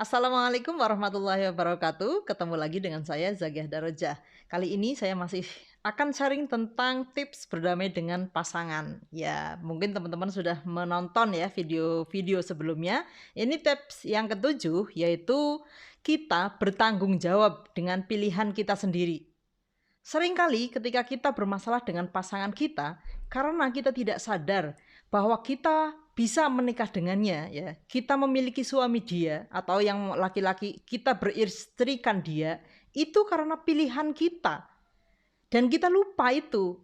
Assalamualaikum warahmatullahi wabarakatuh. Ketemu lagi dengan saya Zakiah Darajah. Kali ini saya masih akan sharing tentang tips berdamai dengan pasangan. Ya, mungkin teman-teman sudah menonton ya video-video sebelumnya. Ini tips yang ketujuh, yaitu kita bertanggung jawab dengan pilihan kita sendiri. Seringkali ketika kita bermasalah dengan pasangan kita, karena kita tidak sadar bahwa kita bisa menikah dengannya, ya. Kita memiliki suami dia atau yang laki-laki kita beristrikan dia, itu karena pilihan kita. Dan kita lupa itu.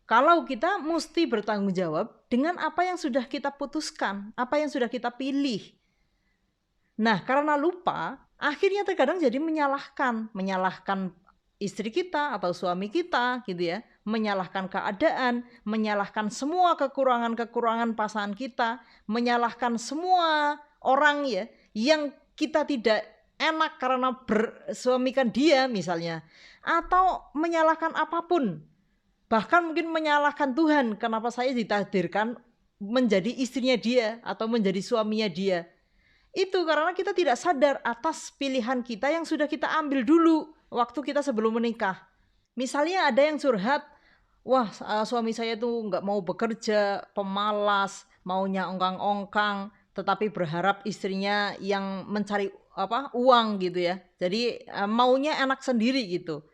Kalau kita mesti bertanggung jawab dengan apa yang sudah kita putuskan, apa yang sudah kita pilih. Nah, karena lupa, akhirnya terkadang jadi menyalahkan istri kita atau suami kita gitu ya, menyalahkan keadaan, menyalahkan semua kekurangan-kekurangan pasangan kita, menyalahkan semua orang ya yang kita tidak enak karena bersuamikan dia misalnya, atau menyalahkan apapun. Bahkan mungkin menyalahkan Tuhan, kenapa saya ditakdirkan menjadi istrinya dia atau menjadi suaminya dia. Itu karena kita tidak sadar atas pilihan kita yang sudah kita ambil dulu waktu kita sebelum menikah. Misalnya ada yang curhat, wah suami saya tuh nggak mau bekerja, pemalas, maunya ongkang-ongkang, tetapi berharap istrinya yang mencari uang gitu ya. Jadi maunya enak sendiri gitu.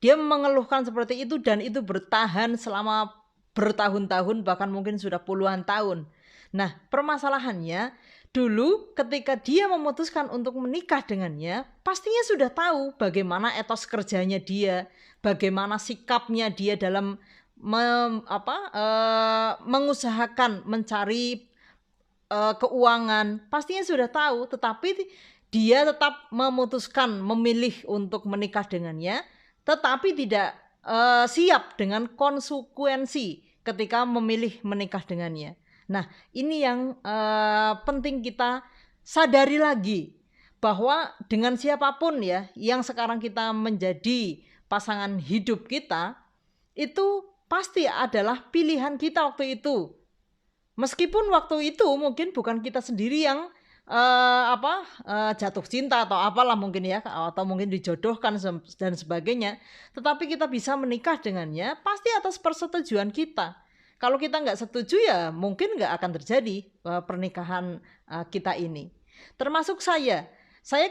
Dia mengeluhkan seperti itu dan itu bertahan selama bertahun-tahun, bahkan mungkin sudah puluhan tahun. Nah, permasalahannya dulu ketika dia memutuskan untuk menikah dengannya, pastinya sudah tahu bagaimana etos kerjanya dia, bagaimana sikapnya dia dalam mengusahakan mencari keuangan. Pastinya sudah tahu, tetapi dia tetap memutuskan memilih untuk menikah dengannya, tetapi tidak siap dengan konsekuensi ketika memilih menikah dengannya. Nah, ini yang penting kita sadari lagi, bahwa dengan siapapun ya yang sekarang kita menjadi pasangan hidup kita, itu pasti adalah pilihan kita waktu itu. Meskipun waktu itu mungkin bukan kita sendiri yang jatuh cinta atau apalah mungkin ya, atau mungkin dijodohkan dan sebagainya, tetapi kita bisa menikah dengannya pasti atas persetujuan kita. Kalau kita nggak setuju ya mungkin nggak akan terjadi pernikahan kita ini. Termasuk saya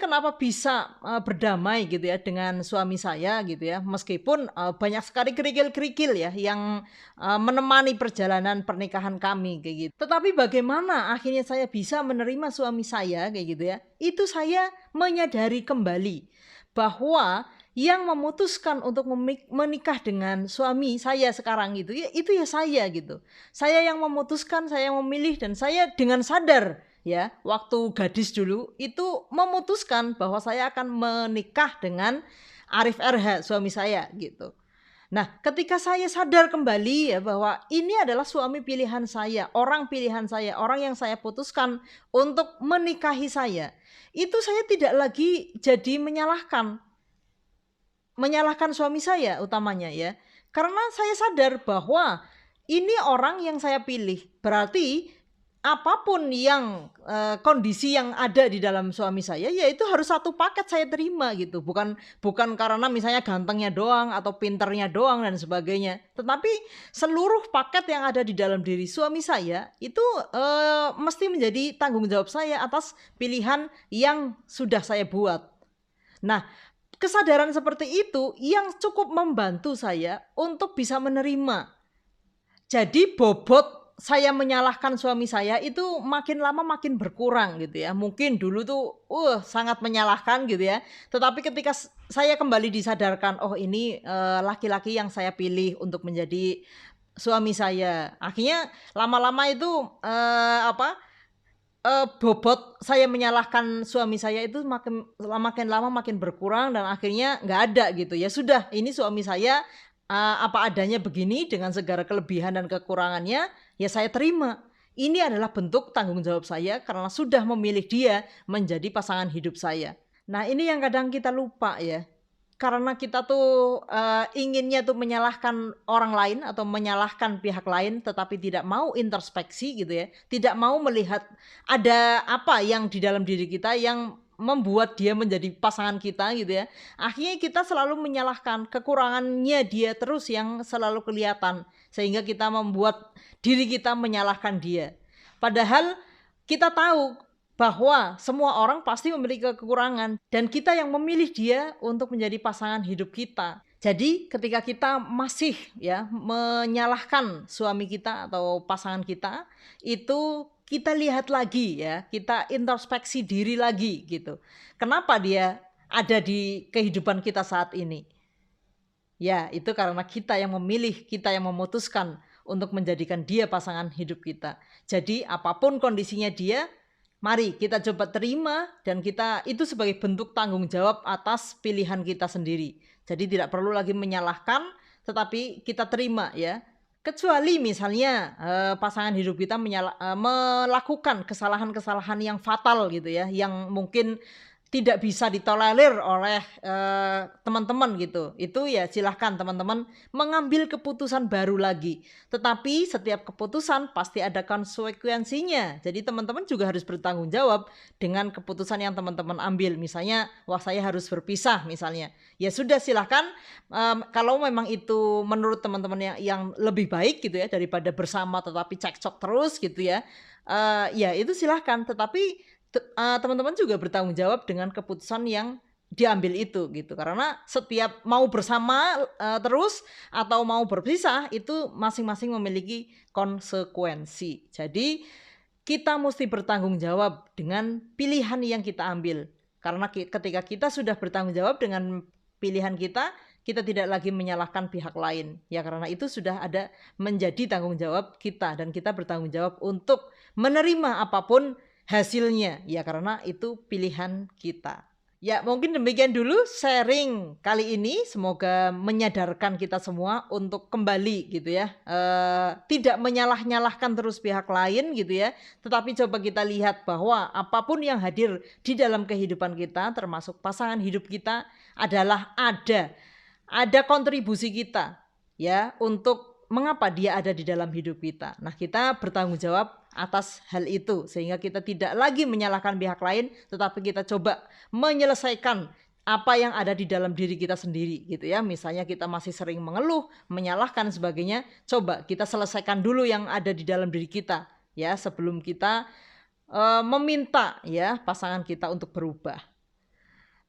kenapa bisa berdamai gitu ya dengan suami saya gitu ya, meskipun banyak sekali kerikil-kerikil ya yang menemani perjalanan pernikahan kami kayak gitu. Tetapi bagaimana akhirnya saya bisa menerima suami saya kayak gitu ya, itu saya menyadari kembali bahwa yang memutuskan untuk menikah dengan suami saya sekarang gitu ya, itu ya saya gitu. Saya yang memutuskan, saya yang memilih, dan saya dengan sadar ya waktu gadis dulu itu memutuskan bahwa saya akan menikah dengan Arif RH, suami saya gitu. Nah, ketika saya sadar kembali ya bahwa ini adalah suami pilihan saya, orang pilihan saya, orang yang saya putuskan untuk menikahi saya, itu saya tidak lagi jadi menyalahkan suami saya utamanya ya. Karena saya sadar bahwa ini orang yang saya pilih. Berarti apapun yang kondisi yang ada di dalam suami saya, ya itu harus satu paket saya terima gitu. Bukan karena misalnya gantengnya doang atau pinternya doang dan sebagainya, tetapi seluruh paket yang ada di dalam diri suami saya itu mesti menjadi tanggung jawab saya atas pilihan yang sudah saya buat. Nah, kesadaran seperti itu yang cukup membantu saya untuk bisa menerima. Jadi bobot saya menyalahkan suami saya itu makin lama makin berkurang gitu ya. Mungkin dulu tuh sangat menyalahkan gitu ya. Tetapi ketika saya kembali disadarkan, oh ini laki-laki yang saya pilih untuk menjadi suami saya. Akhirnya lama-lama itu bobot saya menyalahkan suami saya itu makin lama makin berkurang dan akhirnya nggak ada gitu ya. Sudah, ini suami saya apa adanya begini dengan segala kelebihan dan kekurangannya, ya saya terima. Ini adalah bentuk tanggung jawab saya karena sudah memilih dia menjadi pasangan hidup saya. Nah, ini yang kadang kita lupa ya. Karena kita tuh inginnya tuh menyalahkan orang lain atau menyalahkan pihak lain, tetapi tidak mau introspeksi gitu ya, tidak mau melihat ada apa yang di dalam diri kita yang membuat dia menjadi pasangan kita gitu ya, akhirnya kita selalu menyalahkan, kekurangannya dia terus yang selalu kelihatan, sehingga kita membuat diri kita menyalahkan dia. Padahal kita tahu bahwa semua orang pasti memiliki kekurangan dan kita yang memilih dia untuk menjadi pasangan hidup kita. Jadi ketika kita masih ya menyalahkan suami kita atau pasangan kita, itu kita lihat lagi ya, kita introspeksi diri lagi gitu. Kenapa dia ada di kehidupan kita saat ini? Ya, itu karena kita yang memilih, kita yang memutuskan untuk menjadikan dia pasangan hidup kita. Jadi apapun kondisinya dia, mari kita coba terima dan kita itu sebagai bentuk tanggung jawab atas pilihan kita sendiri. Jadi tidak perlu lagi menyalahkan, tetapi kita terima ya. Kecuali misalnya pasangan hidup kita melakukan kesalahan-kesalahan yang fatal gitu ya, yang mungkin tidak bisa ditolerir oleh teman-teman gitu. Itu ya silahkan teman-teman mengambil keputusan baru lagi. Tetapi setiap keputusan pasti ada konsekuensinya. Jadi teman-teman juga harus bertanggung jawab dengan keputusan yang teman-teman ambil. Misalnya, wah saya harus berpisah misalnya. Ya sudah silahkan, kalau memang itu menurut teman-teman yang lebih baik gitu ya, daripada bersama tetapi cekcok terus gitu ya. Ya itu silahkan, tetapi teman-teman juga bertanggung jawab dengan keputusan yang diambil itu gitu, karena setiap mau bersama terus atau mau berpisah itu masing-masing memiliki konsekuensi. Jadi kita mesti bertanggung jawab dengan pilihan yang kita ambil, karena ketika kita sudah bertanggung jawab dengan pilihan kita tidak lagi menyalahkan pihak lain ya, karena itu sudah ada menjadi tanggung jawab kita dan kita bertanggung jawab untuk menerima apapun hasilnya ya, karena itu pilihan kita. Ya mungkin demikian dulu sharing kali ini, semoga menyadarkan kita semua untuk kembali gitu ya, tidak menyalah-nyalahkan terus pihak lain gitu ya, tetapi coba kita lihat bahwa apapun yang hadir di dalam kehidupan kita termasuk pasangan hidup kita adalah ada kontribusi kita ya untuk mengapa dia ada di dalam hidup kita. Nah kita bertanggung jawab atas hal itu sehingga kita tidak lagi menyalahkan pihak lain, tetapi kita coba menyelesaikan apa yang ada di dalam diri kita sendiri gitu ya. Misalnya kita masih sering mengeluh, menyalahkan sebagainya, coba kita selesaikan dulu yang ada di dalam diri kita ya, sebelum kita meminta ya pasangan kita untuk berubah.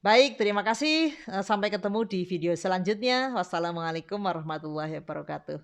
Baik, terima kasih. Sampai ketemu di video selanjutnya. Wassalamualaikum warahmatullahi wabarakatuh.